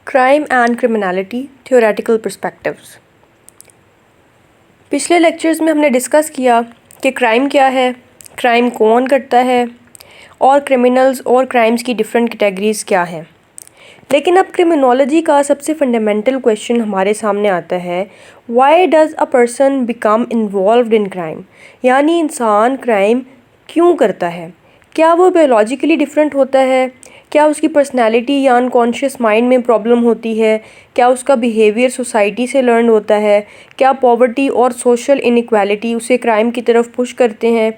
Crime and criminality theoretical perspectives. पिछले lectures में हमने डिस्कस किया कि क्राइम क्या है, क्राइम कौन करता है और क्रिमिनल्स और क्राइम्स की डिफरेंट कैटेगरीज़ क्या हैं। लेकिन अब क्रिमिनोलॉजी का सबसे फंडामेंटल क्वेश्चन हमारे सामने आता है, why does a person become involved in crime, यानी इंसान क्राइम क्यों करता है। क्या वो बायोलॉजिकली डिफरेंट होता है, क्या उसकी पर्सनैलिटी या अनकॉन्शियस माइंड में प्रॉब्लम होती है, क्या उसका बिहेवियर सोसाइटी से लर्न होता है, क्या पॉवर्टी और सोशल इनइक्वालिटी उसे क्राइम की तरफ पुश करते हैं,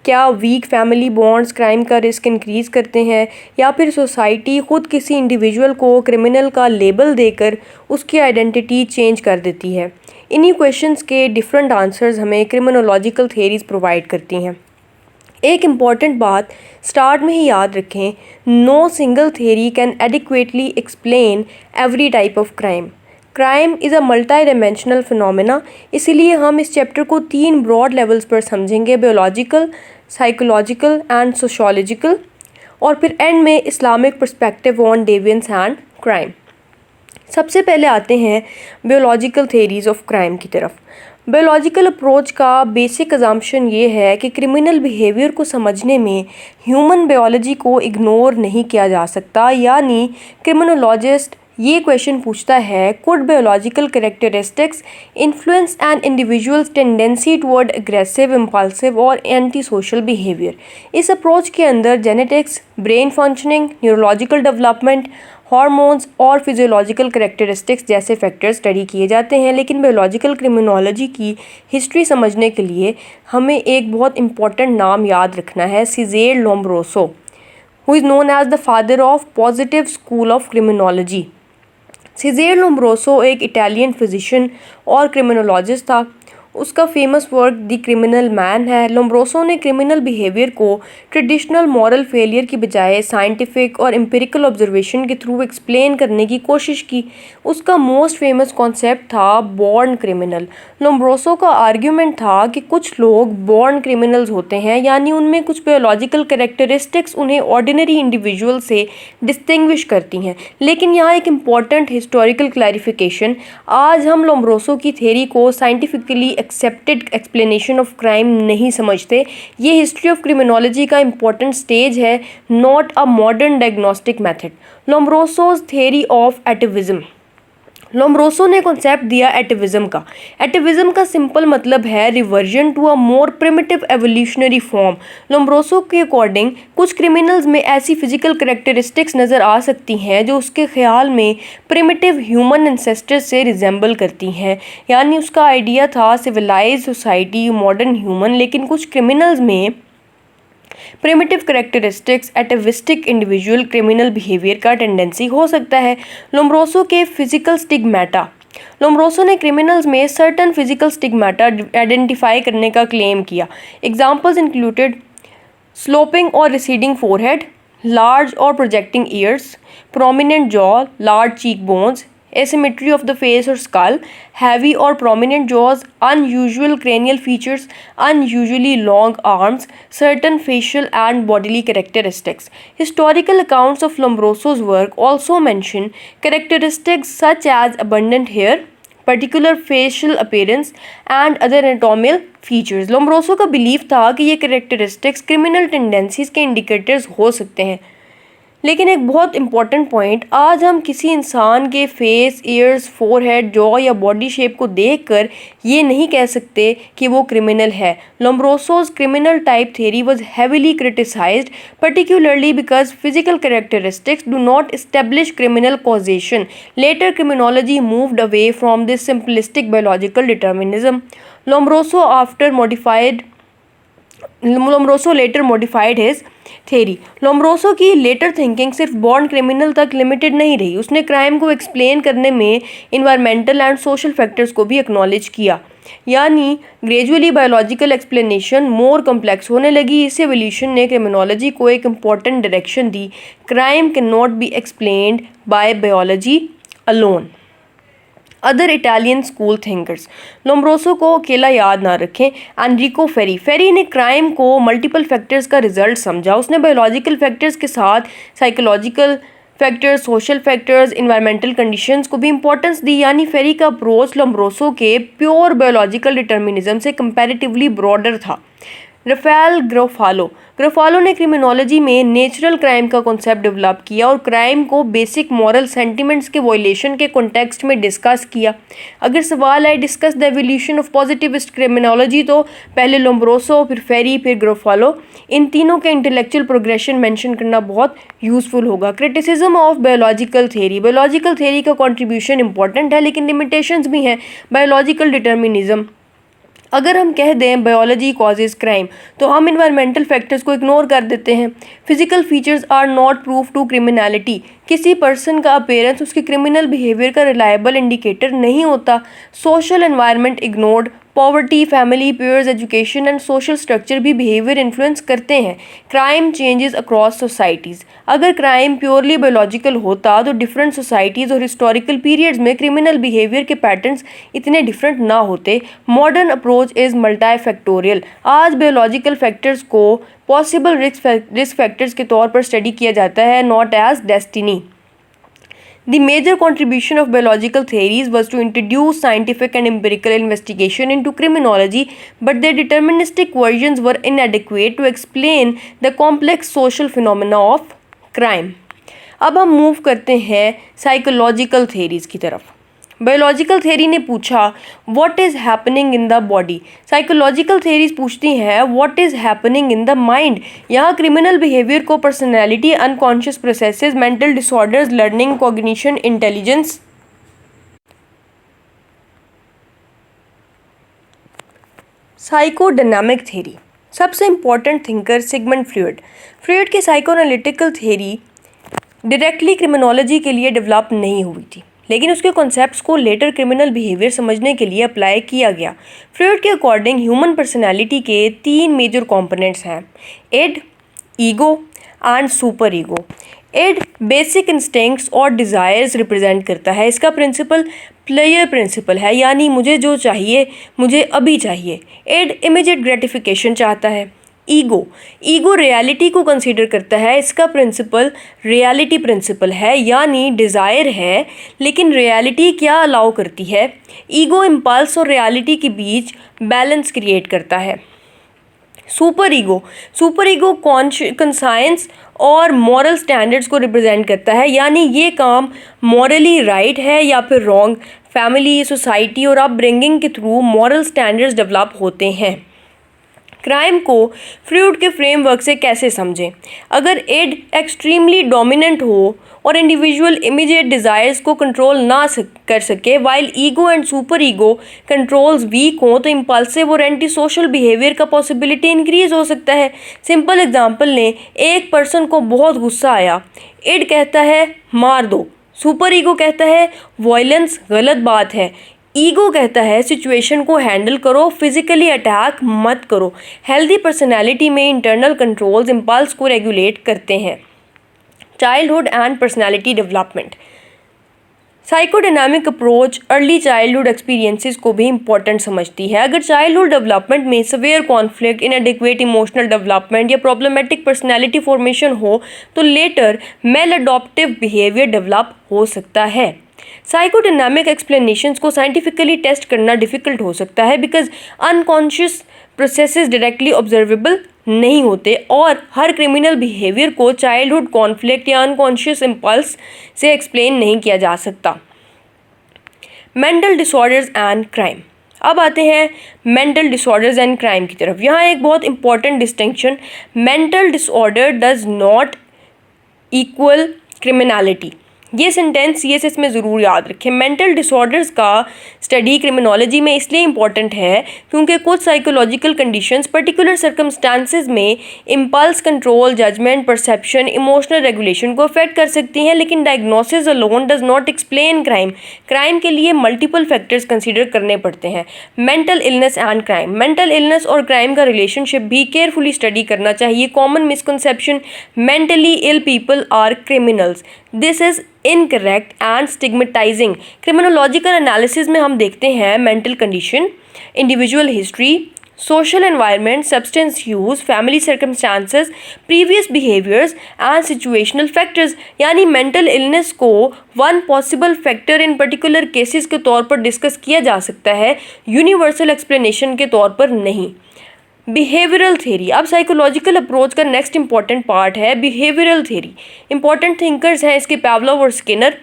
क्या वीक फैमिली बॉन्ड्स क्राइम का रिस्क इंक्रीज़ करते हैं, या फिर सोसाइटी ख़ुद किसी इंडिविजुअल को क्रिमिनल का लेबल देकर उसकी आइडेंटिटी चेंज कर देती है। इन्हीं क्वेश्चंस के डिफरेंट आंसर्स हमें क्रिमिनोलॉजिकल थेरीज़ प्रोवाइड करती हैं। एक इम्पॉर्टेंट बात स्टार्ट में ही याद रखें, no single theory can adequately explain every type of crime. Crime is a multi dimensional phenomena, इसीलिए हम इस चैप्टर को 3 ब्रॉड लेवल्स पर समझेंगे, बायोलॉजिकल, साइकोलॉजिकल एंड सोशोलॉजिकल, और फिर एंड में Islamic perspective on deviance and crime. सबसे पहले आते हैं बायोलॉजिकल थेरीज़ ऑफ क्राइम की तरफ। बायोलॉजिकल अप्रोच का बेसिक अजम्पशन ये है कि क्रिमिनल बिहेवियर को समझने में ह्यूमन बायोलॉजी को इग्नोर नहीं किया जा सकता, यानी क्रिमिनोलॉजिस्ट ये क्वेश्चन पूछता है, could biological characteristics influence an individual's tendency toward aggressive, impulsive और एंटी सोशल बिहेवियर। इस अप्रोच के अंदर genetics, brain functioning, neurological development, hormones और फिजियोलॉजिकल कैरेक्टरिस्टिक्स जैसे फैक्टर्स स्टडी किए जाते हैं। लेकिन बायोलॉजिकल क्रिमिनोलॉजी की हिस्ट्री समझने के लिए हमें एक बहुत इंपॉर्टेंट नाम याद रखना है, Cesare Lombroso, who is known as the father of positive school of criminology. Cesare Lombroso एक इटालियन फिजिशियन और क्रिमिनोलॉजिस्ट था। उसका famous work the criminal man है। लोम्ब्रोसो ने क्रिमिनल बिहेवियर को ट्रेडिशनल मॉरल फेलियर की बजाय साइंटिफिक और एम्पिरिकल ऑब्जर्वेशन के थ्रू एक्सप्लेन करने की कोशिश की। उसका मोस्ट फेमस कॉन्सेप्ट था बॉर्न क्रिमिनल। लोम्ब्रोसो का आर्ग्यूमेंट था कि कुछ लोग बॉर्न क्रिमिनल्स होते हैं, यानी उनमें कुछ बायोलॉजिकल कैरेक्टरिस्टिक्स उन्हें ऑर्डिनरी इंडिविजुअल से डिस्टिंग्विश करती हैं। लेकिन यहाँ एक इम्पॉर्टेंट हिस्टोरिकल क्लैरिफिकेशन, आज हम लोम्ब्रोसो की थेरी को scientifically accepted explanation of crime नहीं समझते। ये हिस्ट्री ऑफ क्रिमिनोलॉजी का इंपॉर्टेंट स्टेज है, not a modern diagnostic method. Lombroso's theory of atavism. Lombroso ने कॉन्सेप्ट दिया एटिविज्म का। एटिविज्म का सिंपल मतलब है reversion to a more primitive evolutionary form. Lombroso के अकॉर्डिंग कुछ क्रिमिनल्स में ऐसी फिजिकल कैरेक्टरिस्टिक्स नज़र आ सकती हैं जो उसके ख्याल में प्रिमिटिव ह्यूमन एंसेस्टर्स से रिजेंबल करती हैं, यानी उसका आइडिया था सिविलाइज सोसाइटी, मॉडर्न ह्यूमन। लेकिन कुछ क्रिमिनल्स में primitive characteristics atavistic individual criminal behaviour का टेंडेंसी हो सकता है। लोम्ब्रोसो के फिजिकल स्टिग्मेटा। लोम्ब्रोसो ने क्रिमिनल्स में सर्टन फिजिकल स्टिग्मेटा आइडेंटिफाई करने का क्लेम किया। एग्जाम्पल्स इंक्लूडेड स्लोपिंग और रिसीडिंग फोरहेड, लार्ज और projecting ears, prominent jaw, large cheek bones, asymmetry of the face or skull, heavy or prominent jaws, unusual cranial features, unusually long arms, certain facial and bodily characteristics. Historical accounts of Lombroso's work also mention characteristics such as abundant hair, particular facial appearance and other anatomical features. Lombroso का believe था कि ये characteristics criminal tendencies के indicators हो सकते हैं। लेकिन एक बहुत इंपॉर्टेंट पॉइंट, आज हम किसी इंसान के फेस, ईयर्स, फोरहेड, जॉ या बॉडी शेप को देखकर ये नहीं कह सकते कि वो क्रिमिनल है। Lombroso's criminal type theory was heavily criticised, particularly because physical characteristics do not establish criminal causation. Later criminology moved away from this simplistic biological determinism. Lombroso later modified his theory. Lombroso की later thinking सिर्फ born criminal तक limited नहीं रही, उसने crime को explain करने में environmental and social factors को भी एक्नॉलेज किया, यानी ग्रेजुअली बायोलॉजिकल एक्सप्लेनेशन मोर कम्प्लेक्स होने लगी। इस एवोल्यूशन ने क्रिमिनोलॉजी को एक important direction the, crime can not be explained bye biology alone. Other Italian school thinkers. Lombroso को अकेला याद ना रखें, एनरिको फेरी ने क्राइम को मल्टीपल फैक्टर्स का रिजल्ट समझा। उसने बायोलॉजिकल फैक्टर्स के साथ psychological factors, social factors, environmental conditions को भी इंपॉर्टेंस दी। यानी फेरी का अप्रोच लोम्ब्रोसो के प्योर बायोलॉजिकल डिटर्मिनिज्म से कंपैरेटिवली ब्रॉडर था। राफेल ग्राफालो ने क्रिमिनोलॉजी में नेचुरल क्राइम का कॉन्सेप्ट डेवलप किया और क्राइम को बेसिक मॉरल सेंटिमेंट्स के वॉयलेशन के कॉन्टेक्स्ट में डिस्कस किया। अगर सवाल है discuss the evolution of positivist criminology, तो पहले लोम्ब्रोसो, फिर फेरी, फिर ग्राफालो, इन तीनों के इंटेलेक्चुअल प्रोग्रेशन मेंशन करना बहुत यूजफुल होगा। क्रिटिसिज्म ऑफ बायोलॉजिकल थ्योरी का कंट्रीब्यूशन इंपॉर्टेंट है, लेकिन लिमिटेशंस भी हैं। बायोलॉजिकल डिटर्मिनिज्म, अगर हम कह दें बायोलॉजी कॉजेज क्राइम, तो हम इन्वायरमेंटल फैक्टर्स को इग्नोर कर देते हैं। Physical features are not proof to criminality, किसी पर्सन का अपीयरेंस उसके क्रिमिनल बिहेवियर का रिलायबल इंडिकेटर नहीं होता। Social environment ignored, poverty, family, peers, education and social structure भी बिहेवियर इन्फ्लुएंस करते हैं। क्राइम चेंजेस अक्रॉस सोसाइटीज़, अगर क्राइम प्योरली बायोलॉजिकल होता तो डिफरेंट सोसाइटीज़ और हिस्टोरिकल पीरियड्स में क्रिमिनल बिहेवियर के पैटर्न्स इतने डिफरेंट ना होते। Modern approach is multi factorial, आज बायोलॉजिकल फैक्टर्स को पॉसिबल रिस्क फैक्टर्स के तौर पर स्टडी किया जाता है, not as destiny. The major contribution of biological theories was to introduce scientific and empirical investigation into criminology, but their deterministic versions were inadequate to explain the complex social phenomena of crime. अब हम move करते हैं psychological theories की तरफ। Biological theory ने पूछा what is happening in the body, psychological theories पूछती हैं what is happening in the mind. यहाँ क्रिमिनल बिहेवियर को personality, unconscious processes, mental disorders, learning, cognition, intelligence, psychodynamic theory, सबसे इंपॉर्टेंट थिंकर सिगमंड फ्रॉइड की साइकोएनालिटिकल theory directly criminology के लिए develop नहीं हुई थी, लेकिन उसके कॉन्सेप्ट्स को लेटर क्रिमिनल बिहेवियर समझने के लिए अप्लाई किया गया। फ्रॉइड के अकॉर्डिंग ह्यूमन पर्सनैलिटी के 3 मेजर कंपोनेंट्स हैं, id, ego and super ego. Id basic instincts और डिज़ायर्स रिप्रेजेंट करता है। इसका प्रिंसिपल प्लेयर प्रिंसिपल है, यानी मुझे जो चाहिए मुझे अभी चाहिए। इड इमीडिएट ग्रेटिफिकेशन चाहता है। ईगो रियलिटी को कंसीडर करता है, इसका प्रिंसिपल रियलिटी प्रिंसिपल है, यानी डिज़ायर है लेकिन रियलिटी क्या अलाउ करती है। ईगो इम्पल्स और रियलिटी के बीच बैलेंस क्रिएट करता है। सुपर ईगो कॉन्साइंस और मॉरल स्टैंडर्ड्स को रिप्रेजेंट करता है, यानी ये काम मॉरली राइट है या फिर रॉन्ग। फैमिली, सोसाइटी और अपब्रिंगिंग के थ्रू मॉरल स्टैंडर्ड्स डेवलप होते हैं। क्राइम को फ्रॉइड के फ्रेमवर्क से कैसे समझें? अगर इड एक्सट्रीमली डोमिनेंट हो और इंडिविजुअल इमीडिएट डिज़ायर्स को कंट्रोल ना कर सके, while ego and super ego controls weak हो, तो इम्पल्सिव और एंटी सोशल बिहेवियर का पॉसिबिलिटी इंक्रीज हो सकता है। सिंपल एग्जांपल लें, एक पर्सन को बहुत गुस्सा आया, इड कहता है मार दो, सुपर ईगो कहता है वायलेंस गलत बात है, ईगो कहता है सिचुएशन को हैंडल करो, फिजिकली अटैक मत करो। हेल्दी पर्सनैलिटी में इंटरनल कंट्रोल्स इम्पल्स को रेगुलेट करते हैं। Childhood and personality development, psychodynamic approach early childhood experiences को भी इम्पॉर्टेंट समझती है। अगर चाइल्डहुड डेवलपमेंट में severe conflict, inadequate emotional development या प्रॉब्लमेटिक पर्सनैलिटी फॉर्मेशन हो, तो later maladaptive behaviour develop हो सकता है। साइकोडायनामिक एक्सप्लेनेशंस को साइंटिफिकली टेस्ट करना डिफ़िकल्ट हो सकता है, because unconscious processes directly observable नहीं होते और हर क्रिमिनल बिहेवियर को चाइल्डहुड कॉन्फ्लिक्ट या अनकॉन्शियस इम्पल्स से एक्सप्लेन नहीं किया जा सकता। मेंटल डिसऑर्डर्स एंड क्राइम, अब आते हैं मेंटल डिसऑर्डर्स एंड क्राइम की तरफ। यहाँ एक बहुत important distinction, mental disorder does not equal criminality. ये सेंटेंस इसमें ज़रूर याद रखें। मेंटल डिसऑर्डर्स का स्टडी क्रिमिनोलॉजी में इसलिए इम्पॉर्टेंट है क्योंकि कुछ साइकोलॉजिकल कंडीशंस पर्टिकुलर सर्कमस्टांसेस में impulse control, judgement, perception, emotional regulation को अफेक्ट कर सकती हैं, लेकिन diagnosis alone does not explain crime के लिए मल्टीपल फैक्टर्स कंसीडर करने पड़ते हैं। Mental illness and crime, mental illness और क्राइम का रिलेशनशिप भी केयरफुली स्टडी करना चाहिए। Common misconception, mentally ill people are criminals, this is incorrect and stigmatising. Criminological analysis में हम देखते हैं mental condition, individual history, social environment, substance use, family circumstances, previous behaviors and situational factors। यानी mental illness को one possible factor in particular cases के तौर पर discuss किया जा सकता है, यूनिवर्सल एक्सप्लेनेशन के तौर पर नहीं। बिहेवियरल थेरी, अब साइकोलॉजिकल अप्रोच का नेक्स्ट इंपॉर्टेंट पार्ट है बिहेवियरल थेरी। इंपॉर्टेंट थिंकर्स हैं इसके पावलोव और Skinner.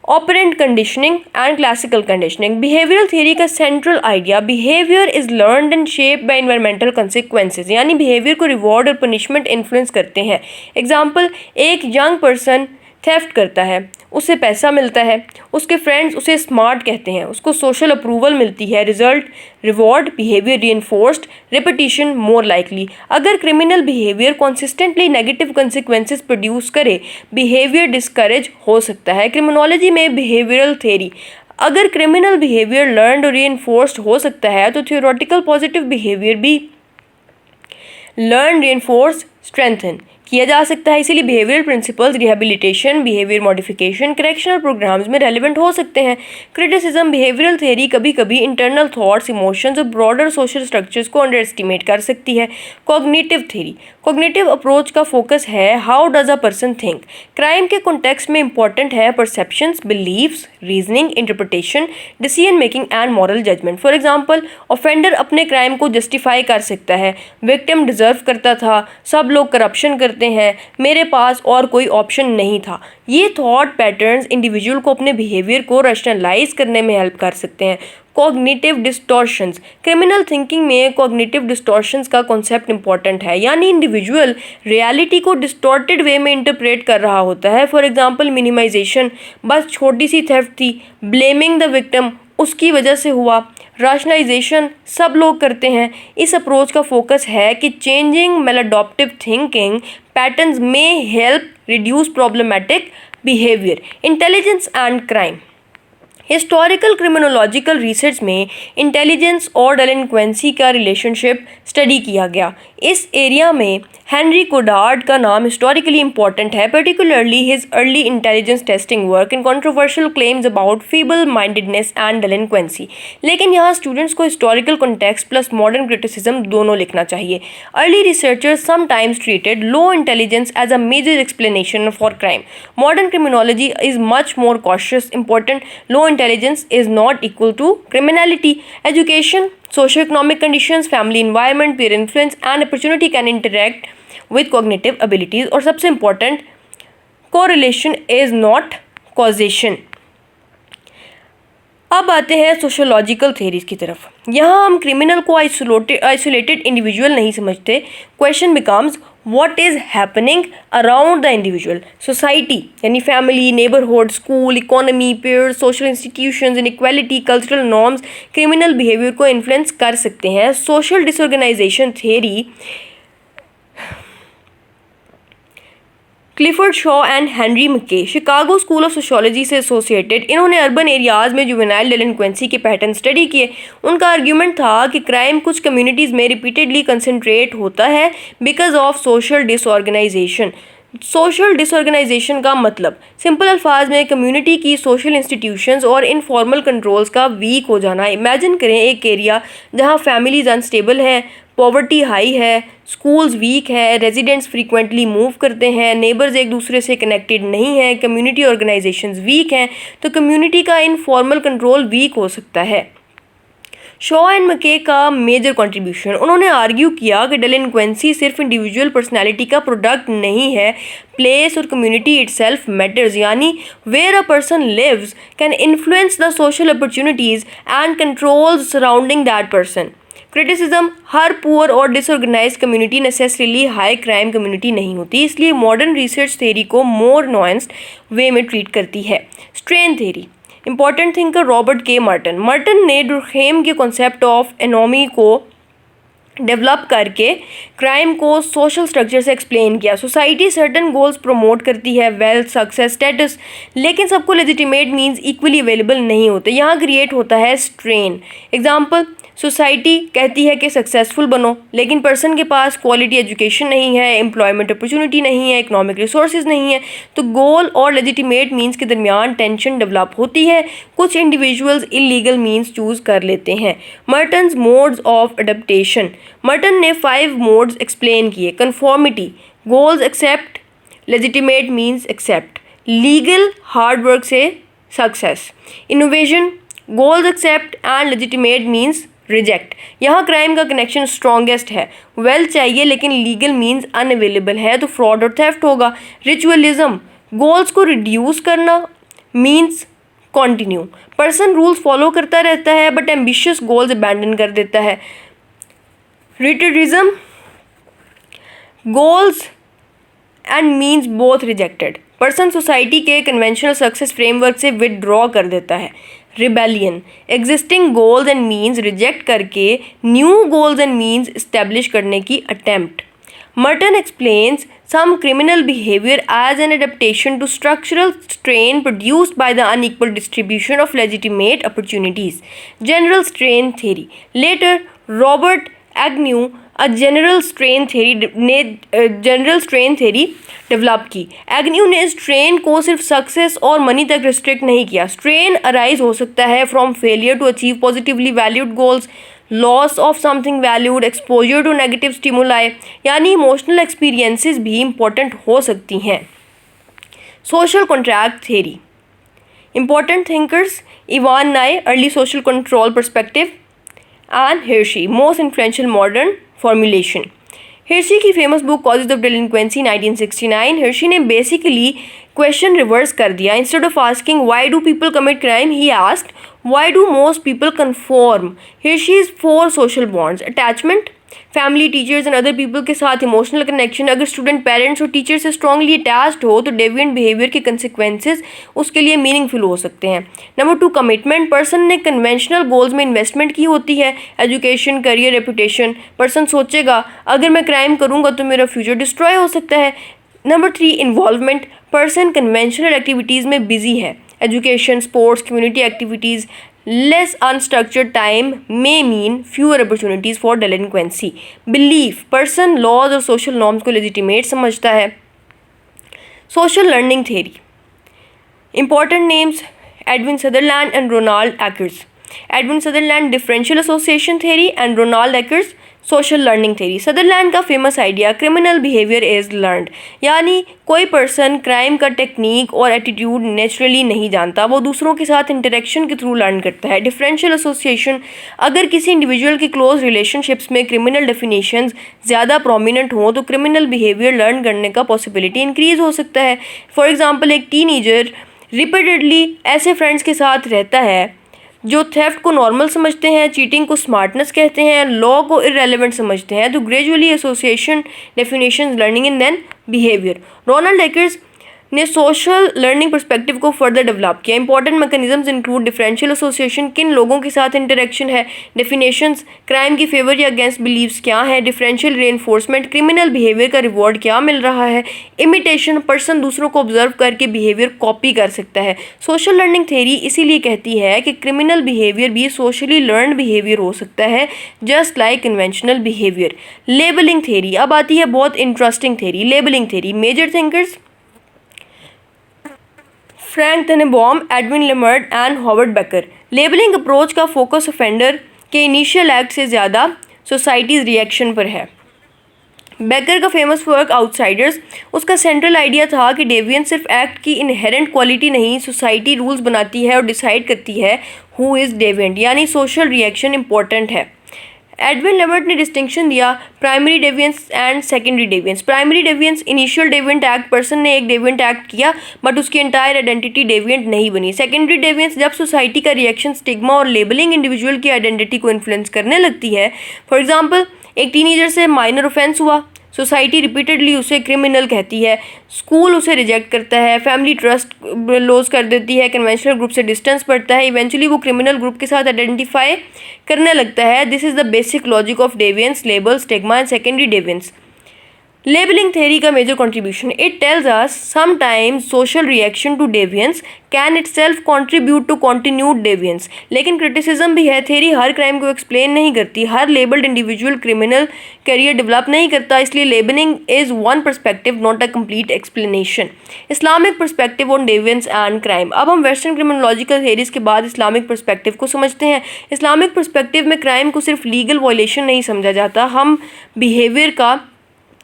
Operant conditioning and classical conditioning. Behavioural theory का central idea, behaviour is learned and shaped by environmental consequences, यानी बिहेवियर को reward और पनिशमेंट इन्फ्लुएंस करते हैं। एग्जाम्पल, एक यंग पर्सन थेफ्ट करता है, उसे पैसा मिलता है, उसके फ्रेंड्स उसे स्मार्ट कहते हैं, उसको सोशल अप्रूवल मिलती है। Result, reward, behaviour reinforced, repetition more likely. अगर criminal behaviour consistently negative consequences produce करे, बिहेवियर डिस्करेज हो सकता है। क्रिमिनोलॉजी में बिहेवियरल थ्योरी, अगर क्रिमिनल बिहेवियर लर्नड और रीइंफोर्स्ड हो सकता है तो थियोरेटिकल पॉजिटिव बिहेवियर भी लर्न, रीइंफोर्स, स्ट्रेंथन किया जा सकता है। इसीलिए behavioural principles rehabilitation, behaviour modification, correctional programmes में रेलिवेंट हो सकते हैं। क्रिटिसिज्म, बिहेवियरल थ्योरी कभी कभी इंटरनल थॉट्स, इमोशंस और ब्रॉडर सोशल स्ट्रक्चर्स को अंडर एस्टिमेट कर सकती है। कॉग्निटिव थ्योरी, कॉग्निटिव अप्रोच का फोकस है how does a person think. Crime के कॉन्टेक्स्ट में इंपॉर्टेंट है perceptions, beliefs, reasoning, interpretation, decision making and moral judgement. For example, offender अपने क्राइम को जस्टिफाई कर सकता है, विक्टिम डिजर्व करता था, सब लोग करप्शन करते हैं, मेरे पास और कोई ऑप्शन नहीं था। ये थॉट पैटर्न्स इंडिविजुअल को अपने बिहेवियर को रैशनलाइज करने में हेल्प कर सकते हैं। कॉग्निटिव डिस्टॉर्शंस, क्रिमिनल थिंकिंग में कॉग्निटिव डिस्टॉर्शंस का कॉन्सेप्ट इंपॉर्टेंट है, यानी इंडिविजुअल रियलिटी को डिस्टॉर्टेड वे में इंटरप्रेट कर रहा होता है। फॉर एग्जांपल, मिनिमाइजेशन, बस छोटी सी थेफ्ट थी, ब्लेमिंग द विक्टिम, उसकी वजह से हुआ। राशनलाइजेशन, सब लोग करते हैं। इस अप्रोच का फोकस है कि चेंजिंग मैलाडॉप्टिव थिंकिंग पैटर्न्स में help reduce problematic behaviour. Intelligence and crime, historical criminological research में इंटेलिजेंस और डेलिंक्वेंसी का रिलेशनशिप स्टडी किया गया। इस एरिया में हेनरी गोडार्ड का नाम हिस्टोरिकली इंपॉर्टेंट है, particularly his early intelligence testing work in controversial claims about feeble mindedness and delinquency. लेकिन यहाँ स्टूडेंट्स को historical context plus modern criticism दोनों लिखना चाहिए। Early researchers sometimes treated low intelligence as a major explanation for crime. Modern criminology is much more cautious, important. Low intelligence is not equal to criminality. Education, socio-economic conditions, family environment, peer influence and opportunity can interact with cognitive abilities. और सबसे important, correlation is not causation. अब आते हैं sociological theories की तरफ। यहाँ हम criminal को आइसोलेटेड इंडिविजुअल नहीं समझते। Question becomes what is happening around the individual. Society यानी family, neighbourhood, school, economy, peers, social institutions, inequality, cultural norms criminal behaviour को इन्फ्लुएंस कर सकते हैं। Social disorganisation theory, Clifford Shaw and Henry McKay, Chicago school of sociology से associated. इन्होंने urban areas में juvenile delinquency के pattern study किए। उनका आर्ग्यूमेंट था कि क्राइम कुछ कम्युनिटीज़ में रिपीटेडली कंसंट्रेट होता है because of social disorganisation. Social disorganisation का मतलब सिंपल अल्फाज में कम्युनिटी की सोशल इंस्टीट्यूशंस और इनफॉर्मल कंट्रोल्स का वीक हो जाना। इमेजिन करें एक एरिया जहां फैमिलीज अनस्टेबल हैं, पॉवर्टी हाई है, स्कूल्स वीक है, रेजिडेंट्स फ्रीक्वेंटली मूव करते हैं, नेबर्स एक दूसरे से कनेक्टेड नहीं हैं, कम्युनिटी ऑर्गेनाइजेशंस वीक हैं, तो कम्युनिटी का इनफॉर्मल कंट्रोल वीक हो सकता है। शॉ एंड मके का मेजर कंट्रीब्यूशन, उन्होंने आर्ग्यू किया कि डेलिंक्वेंसी सिर्फ इंडिविजुअल पर्सनैलिटी का प्रोडक्ट नहीं है, प्लेस और कम्युनिटी इटसेल्फ मैटर्स, यानी where a person lives can influence the social opportunities and controls surrounding that person. Criticism, हर पुअर और disorganise community necessarily high crime community नहीं होती, इसलिए मॉडर्न रिसर्च थ्योरी को मोर नुआंस्ड वे में ट्रीट करती है। Strain theory, important thinker Robert के मर्टन। मर्टन ने डुर्खेम के कॉन्सेप्ट ऑफ एनोमी को डेवलप करके क्राइम को सोशल स्ट्रक्चर से एक्सप्लेन किया। सोसाइटी सर्टन गोल्स प्रमोट करती है, वेल्थ, सक्सेस, स्टेटस, लेकिन सबको लेजिटिमेट मीन्स इक्वली अवेलेबल नहीं होते। यहाँ क्रिएट होता है स्ट्रेन। एग्जाम्पल, सोसाइटी कहती है कि सक्सेसफुल बनो, लेकिन पर्सन के पास क्वालिटी एजुकेशन नहीं है, एम्प्लॉयमेंट अपॉर्चुनिटी नहीं है, इकोनॉमिक रिसोर्सेज नहीं है, तो गोल और लेजिटिमेट मीन्स के दरमियान टेंशन डेवलप होती है। कुछ इंडिविजुअल्स इलीगल मीन्स चूज़ कर लेते हैं। Merton's modes of adaptation, Merton ने 5 मोड्स एक्सप्लेन किए। Conformity, goals accept, legitimate means accept, legal hard work से success, innovation, goals accept and legitimate means reject. यहाँ क्राइम का कनेक्शन स्ट्रॉन्गेस्ट है। Wealth चाहिए लेकिन लीगल मीन्स अनअवेलेबल है तो फ्रॉड और थेफ्ट होगा। रिचुअलिज्म, गोल्स को रिड्यूस करना means continue, person rules follow करता रहता है बट एम्बिशियस गोल्स अबैंडन कर देता है। Retreatism, goals and means both rejected, person society के कन्वेंशनल सक्सेस फ्रेमवर्क से विदड्रॉ कर देता है। Rebellion, existing goals and means reject करके new goals and means establish करने की attempt. Merton explains some criminal behavior as an adaptation to structural strain produced by the unequal distribution of legitimate opportunities. General strain theory. Later, Robert Agnew general strain theory develop की। Agnew ने strain को सिर्फ success और money तक restrict नहीं किया। Strain arise हो सकता है from failure to achieve positively valued goals, loss of something valued, exposure to negative stimuli, यानी इमोशनल एक्सपीरियंसेस भी इम्पोर्टेंट हो सकती हैं। Social contract theory, important thinkers Ivan Nye, early social control perspective, and Hirschi, most influential modern formulation. Hirschi की famous book causes of delinquency 1969, Hirschi ने basically question reverse कर दिया। Instead of asking why do people commit crime, he asked why do most people conform. Hirschi's 4 social bonds, attachment, family, teachers and other people के साथ emotional connection. अगर student parents और teacher से strongly attached हो तो deviant behaviour के consequences उसके लिए मीनिंगफुल हो सकते हैं। नंबर 2, कमिटमेंट, पर्सन ने कन्वेंशनल गोल्स में इन्वेस्टमेंट की होती है, एजुकेशन, करियर, रेपुटेशन। पर्सन सोचेगा अगर मैं क्राइम करूँगा तो मेरा फ्यूचर डिस्ट्रॉय हो सकता है। Number 3, involvement, person conventional activities में बिजी है, education, sports, community activities. Less unstructured time may mean fewer opportunities for delinquency. Belief, person laws और social norms को legitimate समझता है। Social learning theory. Important names: Edwin Sutherland and Ronald Akers. Edwin Sutherland differential association theory and Ronald Akers social learning theory. Sutherland का famous idea criminal behaviour is learned, यानी कोई person crime का technique और attitude naturally नहीं जानता, वो दूसरों के साथ इंटरेक्शन के थ्रू लर्न करता है। डिफरेंशियल एसोसिएशन, अगर किसी इंडिविजुअल की क्लोज रिलेशनशिप्स में क्रिमिनल डेफिनेशंस ज़्यादा प्रोमिनेंट हों तो क्रिमिनल बिहेवियर लर्न करने का पॉसिबिलिटी इंक्रीज़ हो सकता है। फॉर एग्जाम्पल, एक टीनेजर रिपीटेडली ऐसे फ्रेंड्स के साथ रहता है जो थेफ्ट को नॉर्मल समझते हैं, चीटिंग को स्मार्टनेस कहते हैं, लॉ को इररेलेवेंट समझते हैं, तो gradually association definitions learning and then behaviour. Ronald Akers ने सोशल लर्निंग पर्सपेक्टिव को फर्दर डेवलप किया। Important mechanisms include differential association, किन लोगों के साथ इंटरेक्शन है, डेफिनेशंस, क्राइम की फेवर या अगेंस्ट बिलीव्स क्या है, डिफरेंशियल रेनफोर्समेंट, क्रिमिनल बिहेवियर का रिवॉर्ड क्या मिल रहा है, इमिटेशन, पर्सन दूसरों को ऑब्जर्व करके बिहेवियर कॉपी कर सकता है। सोशल लर्निंग थ्योरी इसीलिए कहती है कि क्रिमिनल बिहेवियर भी सोशली लर्नड बिहेवियर हो सकता है, just like conventional behaviour. Labelling theory, अब आती है बहुत interesting theory, labelling theory. Major thinkers Frank Tannenbaum, Edwin Lemert and Howard Becker. Labelling approach का फोकस ऑफेंडर के इनिशियल एक्ट से ज़्यादा सोसाइटीज़ रिएक्शन पर है। बेकर का फेमस वर्क आउटसाइडर्स, उसका सेंट्रल आइडिया था कि डेविएंस सिर्फ एक्ट की इनहेरेंट क्वालिटी नहीं, सोसाइटी रूल्स बनाती है और डिसाइड करती है हु इज़ डेविएंट, यानी सोशल रिएक्शन इंपॉर्टेंट है। एडविन लेमर्ट ने डिस्टिंक्शन दिया primary deviance and secondary deviance. Primary deviance, initial deviant act, person ने एक डेविएंट एक्ट किया बट उसकी एंटायर आइडेंटिटी डेविएंट नहीं बनी। सेकेंडरी डेविएंस, जब सोसाइटी का रिएक्शन, स्टिग्मा और लेबलिंग इंडिविजुअल की आइडेंटिटी को इन्फ्लुएंस करने लगती है। फॉर एग्जांपल, एक टीनेजर से माइनर ऑफेंस हुआ, सोसाइटी रिपीटेडली उसे क्रिमिनल कहती है, स्कूल उसे रिजेक्ट करता है, फैमिली ट्रस्ट लॉस कर देती है, कन्वेंशनल ग्रुप से डिस्टेंस पड़ता है, इवेंचुअली वो क्रिमिनल ग्रुप के साथ आइडेंटिफाई करने लगता है। This is the basic logic of deviance, label, stigma and secondary deviance. Labelling theory का major contribution, it tells us sometimes social reaction to deviance can itself contribute to continued deviance. लेकिन criticism भी है, theory हर crime को explain नहीं करती, हर labelled individual criminal career develop नहीं करता, इसलिए labelling is one perspective not a complete explanation. Islamic perspective on deviance and crime. अब हम वेस्टर्न क्रिमिनोलॉजिकल थ्योरीज के बाद इस्लामिक पर्सपेक्टिव को समझते हैं। इस्लामिक पर्सपेक्टिव में क्राइम को सिर्फ लीगल वायलेशन नहीं समझा जाता, हम बिहेवियर का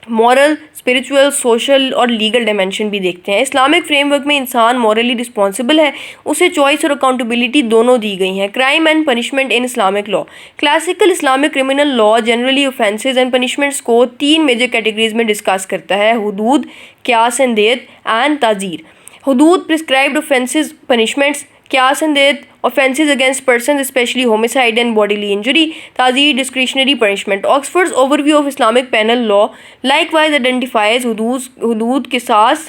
मॉरल, स्पिरिचुअल, सोशल और लीगल डायमेंशन भी देखते हैं। इस्लामिक फ्रेमवर्क में इंसान मॉरली रिस्पॉन्सिबल है, उसे चॉइस और अकाउंटेबिलिटी दोनों दी गई हैं। Crime and punishment in Islamic law. Classical Islamic criminal law generally offences and punishments को 3 मेजर कैटेगरीज में डिस्कस करता है: हुदूद, क़ियास एंड देत एंड ताज़ीर। हुदूद प्रिस्क्राइब्ड ऑफेंसेस पनिशमेंट्स, क़ियास एंड देत offenses against persons especially homicide and bodily injury, ताज़ीर discretionary punishment. Oxford's overview of Islamic penal law likewise identifies hudud, qisas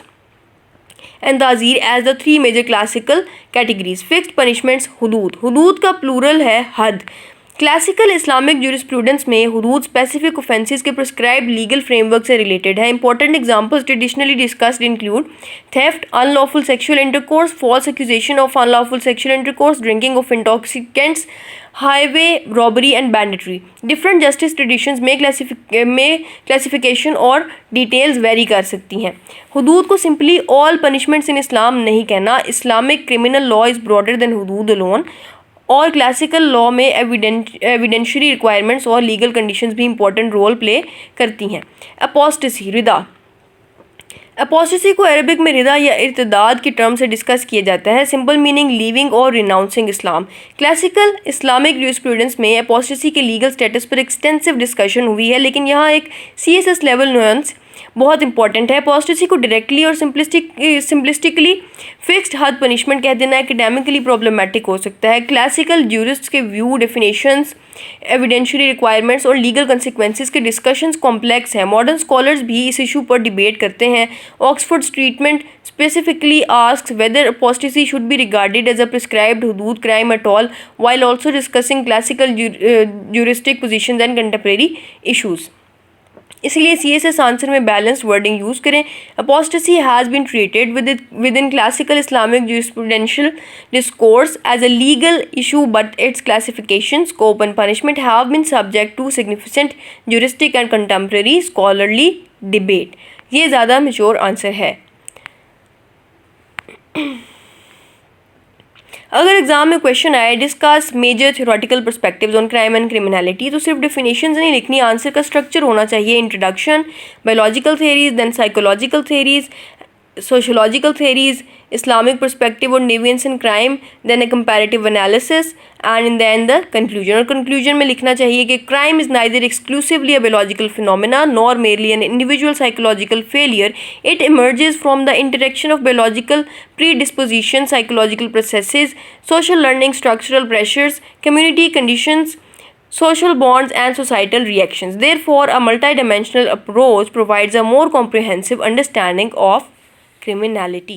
and ताज़ीर as the 3 major classical categories. Fixed punishments, hudud का plural है हद। Classical Islamic jurisprudence में हुदूद specific offences के prescribed legal framework से related है। Important examples traditionally discussed include theft, unlawful sexual intercourse, false accusation of unlawful sexual intercourse, drinking of intoxicants, highway robbery and banditry. Different justice traditions में classification और details vary कर सकती हैं। हुदूद को simply all punishments in Islam नहीं कहना। Islamic criminal law is broader than हुदूद अलोन, और क्लासिकल लॉ में एविडेंशियरी रिक्वायरमेंट्स और लीगल कंडीशंस भी इंपॉर्टेंट रोल प्ले करती हैं। अपोस्टेसी, रिदा। अपोस्टेसी को अरबिक में रिदा या इर्तिदाद की टर्म से डिस्कस किया जाता है। सिंपल मीनिंग लीविंग और रिनाउंसिंग इस्लाम। क्लासिकल इस्लामिक ज्यूरिस्प्रूडेंस में अपोस्टेसी के लीगल स्टेटस पर एक्सटेंसिव डिस्कशन हुई है, लेकिन यहाँ एक CSS लेवल नुआंस बहुत इंपॉर्टेंट है। अपोस्टेसी को डायरेक्टली और सिंपलिस्टिकली फिक्स्ड हद पनिशमेंट कह देना एकेडमिकली प्रॉब्लमेटिक हो सकता है। क्लासिकल ज्यूरिस्ट्स के व्यू, डेफिनेशंस, एविडेंशियरी रिक्वायरमेंट्स और लीगल कंसिक्वेंसेस के डिस्कशंस कॉम्प्लेक्स हैं। मॉडर्न स्कॉलर्स भी इस इशू पर डिबेट करते हैं। ऑक्सफोर्ड्स treatment specifically asks whether apostasy should be regarded as a prescribed hudud crime at all, while also discussing classical juristic positions and contemporary issues. इसलिए CSS answer में balanced wording use करें। Apostasy has been treated within classical Islamic jurisprudential discourse as a legal issue, but its classification, scope and punishment have been subject to significant juristic and contemporary scholarly debate. ये ज़्यादा mature answer है। अगर exam में question आए discuss major theoretical perspectives on crime and criminality, तो सिर्फ definitions नहीं लिखनी, आंसर का स्ट्रक्चर होना चाहिए। Introduction, biological theories, then psychological theories, sociological theories, Islamic perspective on deviance and crime, then a comparative analysis, and then the conclusion. और conclusion में लिखना चाहिए कि crime is neither exclusively a biological phenomena nor merely an individual psychological failure. It emerges from the interaction of biological predisposition, psychological processes, social learning, structural pressures, community conditions, social bonds and societal reactions. Therefore, a multidimensional approach provides a more comprehensive understanding of criminality.